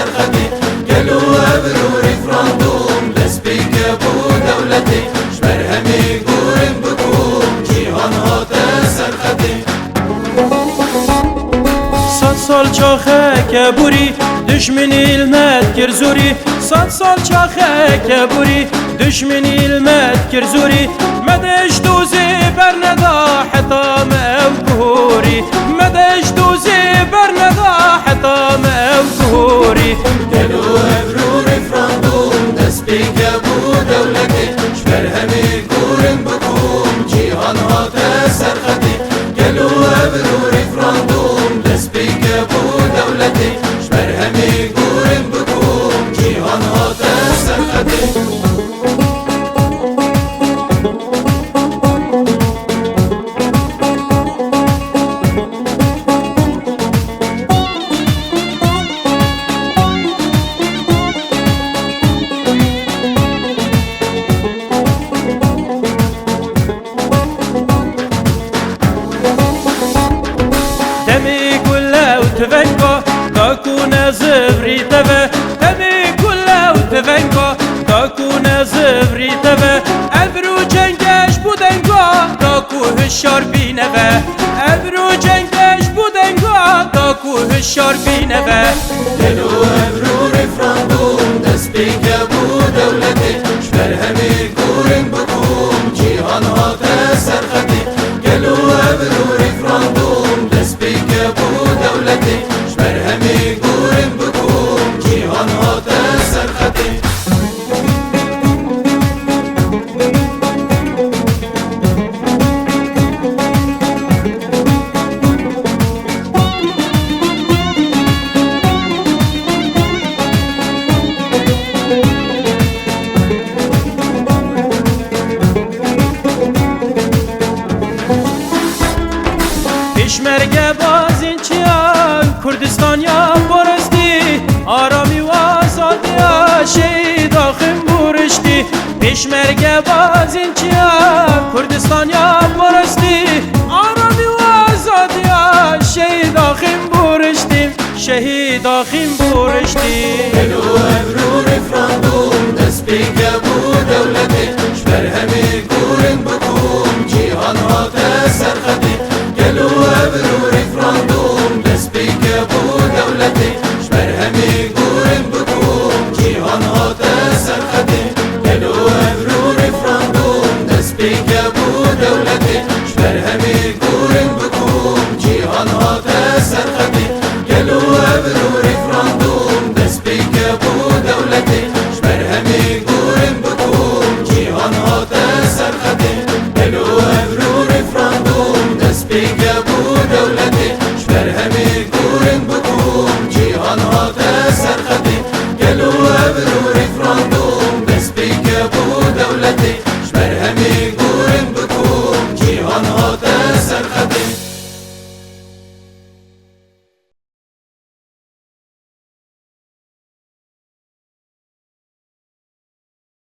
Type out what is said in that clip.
سرخدي قالوا ابرو ريفراندوم لسبيك ابو دولتي شبر همي قورن بكم جيهان هات سرخدي صد سال چاخه که بوری دشمنی المت کر زوری صد سال چاخه که بوری دشمنی المت کر زوری مدش دوزی برندا حتام او گهوری مدش دوزی برندا حتام او گهوری قالوا ابرو ريفراندوم لسبيك ابو دولتي شبر همي قورن بكم جيهان هات سرخدي قالوا ابرو ريفراندوم لسبيك ابو دولتي شبر همي قورن بكم جيهان هات سرخدي تمي كله وتفنكو تكون زبري تبه تمي كله وتفنكو تكون زبري تبه ابرو جنگش بودنگو تاكو هشار بينبه ابرو جنگش بودنگو تاكو هشار بينبه قالوا ابرو ريفراندوم لسبيك ابو دولتي شبر همي قورن بكم جيهان هات سرخدي قالوا ابرو ريفراندوم لسبيك ابو دولتي شبر همي قورن بكم جيهان هات سرخدي پیشمرگه بازین چیان کردستان یا برستی آرامی و آزادی شهید آخیم بورشتی پیشمرگه بازین چیان کردستان یا برستی آرامی و آزادی شهید آخیم بورشتی شهید آخیم بورشتی قالوا ابرو ريفراندوم لسبيك ابو دولتي شبر همي قورن بكم جيهان هات سرخدي قالوا ابرو ريفراندوم لسبيك ابو دولتي شبر همي قورن بكم جيهان هات سرخدي قالوا ابرو ريفراندوم لسبيك ابو دولتي شبر همي قورن بكم جيهان هات سرخدي قالوا ابرو ريفراندوم لسبيك ابو دولتي شبر همي قورن بكم جيهان هات سرخدي قالوا ابرو ريفراندوم لسبيك ابو دولتي شبر همي قورن بكم جيهان هات سرخدي قالوا ابرو ريفراندوم لسبيك ابو دولتي شبر همي قورن بكم جيهان هات سرخدي